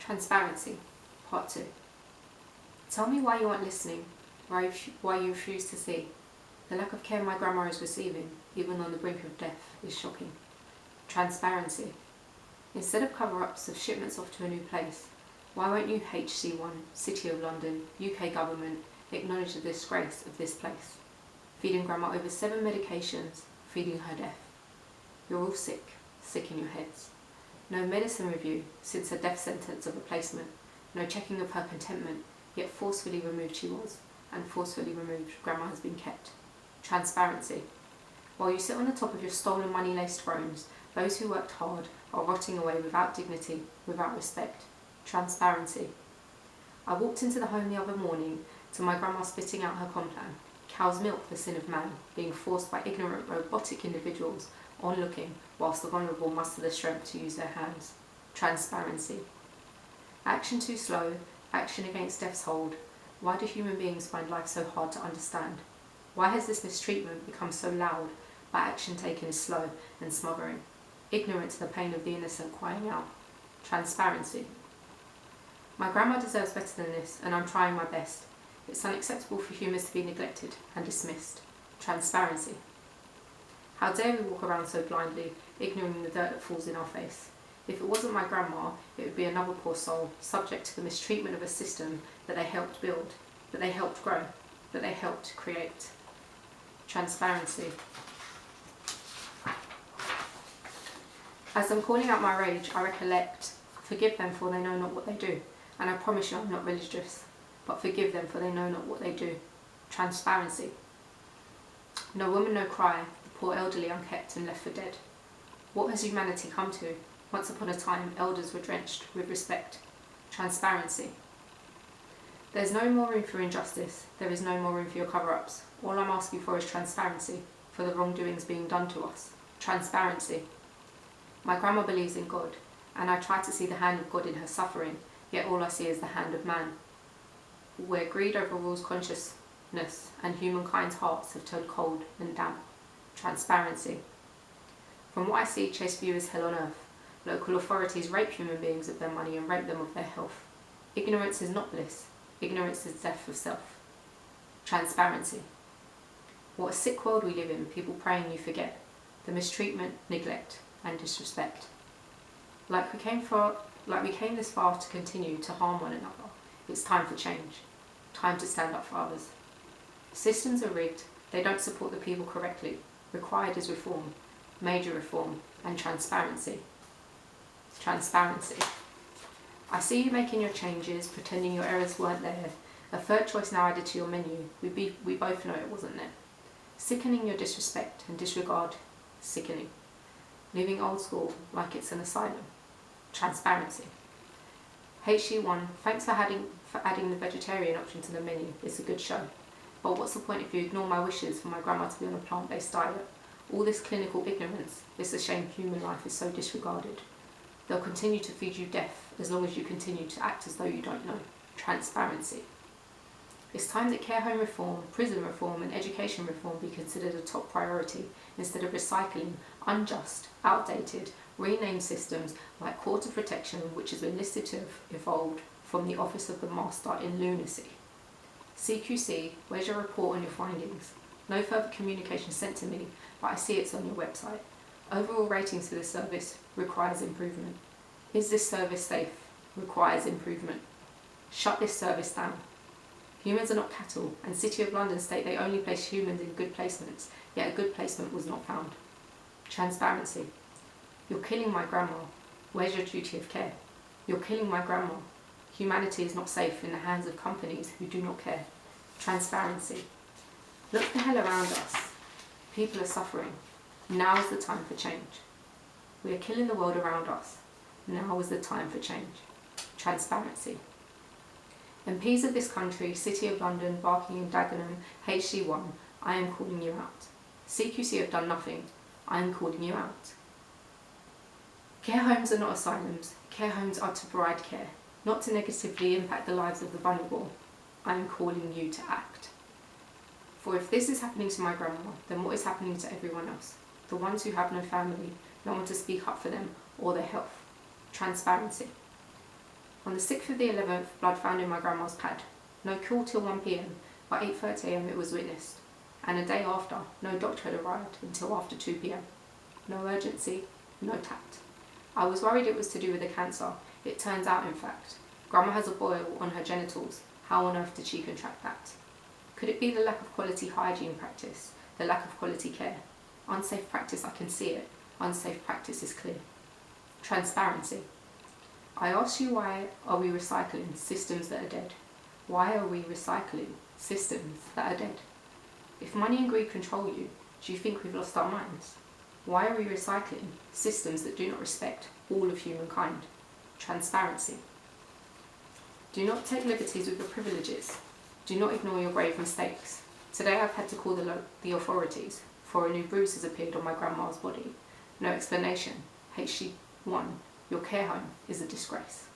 Transparency, Part 2. Tell me why you aren't listening, why you refuse to see. The lack of care my grandma is receiving, even on the brink of death, is shocking. Transparency. Instead of cover-ups of shipments off to a new place, why won't you HC1, City of London, UK government, acknowledge the disgrace of this place? Feeding grandma over 7 medications, feeding her death. You're all sick in your heads. No medicine review since her death sentence of replacement, no checking of her contentment, yet forcefully removed she was, and forcefully removed grandma has been kept. Transparency. While you sit on the top of your stolen money-laced thrones, those who worked hard are rotting away without dignity, without respect. Transparency. I walked into the home the other morning to my grandma spitting out her complan, cow's milk the sin of man, being forced by ignorant robotic individuals onlooking whilst the vulnerable muster the strength to use their hands. Transparency. Action too slow, action against death's hold. Why do human beings find life so hard to understand? Why has this mistreatment become so loud, but action taken is slow and smothering? Ignorant to the pain of the innocent crying out. Transparency. My grandma deserves better than this, and I'm trying my best. It's unacceptable for humans to be neglected and dismissed. Transparency. How dare we walk around so blindly, ignoring the dirt that falls in our face? If it wasn't my grandma, it would be another poor soul, subject to the mistreatment of a system that they helped build, that they helped grow, that they helped create. Transparency. As I'm calling out my rage, I recollect, forgive them for they know not what they do. And I promise you I'm not religious, but forgive them for they know not what they do. Transparency. No woman, no cry, the poor elderly unkept and left for dead. What has humanity come to? Once upon a time, elders were drenched with respect. Transparency. There's no more room for injustice. There is no more room for your cover-ups. All I'm asking for is transparency for the wrongdoings being done to us. Transparency. My grandma believes in God, and I try to see the hand of God in her suffering, yet all I see is the hand of man. Where greed overrules consciousness and humankind's hearts have turned cold and damp. Transparency. From what I see, Chase view is hell on earth. Local authorities rape human beings of their money and rape them of their health. Ignorance is not bliss. Ignorance is death of self. Transparency. What a sick world we live in, people praying you forget. The mistreatment, neglect and disrespect. Like we came this far to continue to harm one another. It's time for change. Time to stand up for others. Systems are rigged. They don't support the people correctly. Required is reform. Major reform and transparency. Transparency. I see you making your changes, pretending your errors weren't there. A third choice now added to your menu. We both know it wasn't there. Sickening your disrespect and disregard. Sickening. Living old school like it's an asylum. Transparency. HG1, thanks for adding the vegetarian option to the menu. It's a good show. But what's the point if you ignore my wishes for my grandma to be on a plant-based diet? All this clinical ignorance, it's a shame human life is so disregarded. They'll continue to feed you death as long as you continue to act as though you don't know. Transparency. It's time that care home reform, prison reform and education reform be considered a top priority instead of recycling unjust, outdated, renamed systems like Court of Protection, which has been listed to have evolved from the Office of the Master in lunacy. CQC, where's your report on your findings? No further communication sent to me, but I see it's on your website. Overall ratings for this service requires improvement. Is this service safe? Requires improvement. Shut this service down. Humans are not cattle, and City of London state they only place humans in good placements, yet a good placement was not found. Transparency. You're killing my grandma. Where's your duty of care? You're killing my grandma. Humanity is not safe in the hands of companies who do not care. Transparency. Look the hell around us. People are suffering. Now is the time for change. We are killing the world around us. Now is the time for change. Transparency. MPs of this country, City of London, Barking and Dagenham, HC1, I am calling you out. CQC have done nothing. I am calling you out. Care homes are not asylums. Care homes are to provide care, not to negatively impact the lives of the vulnerable. I am calling you to act. For if this is happening to my grandma, then what is happening to everyone else? The ones who have no family, no one to speak up for them or their health. Transparency. On the 6th of the 11th, blood found in my grandma's pad. No call till 1 p.m. By 8:30 a.m. it was witnessed. And a day after, no doctor had arrived until after 2 p.m. No urgency, no tact. I was worried it was to do with the cancer. It turns out, in fact, Grandma has a boil on her genitals. How on earth did she contract that? Could it be the lack of quality hygiene practice, the lack of quality care? Unsafe practice, I can see it. Unsafe practice is clear. Transparency. I ask you, why are we recycling systems that are dead? Why are we recycling systems that are dead? If money and greed control you, do you think we've lost our minds? Why are we recycling systems that do not respect all of humankind? Transparency. Do not take liberties with your privileges. Do not ignore your grave mistakes. Today I've had to call the authorities, for a new bruise has appeared on my grandma's body. No explanation. HC1, your care home is a disgrace.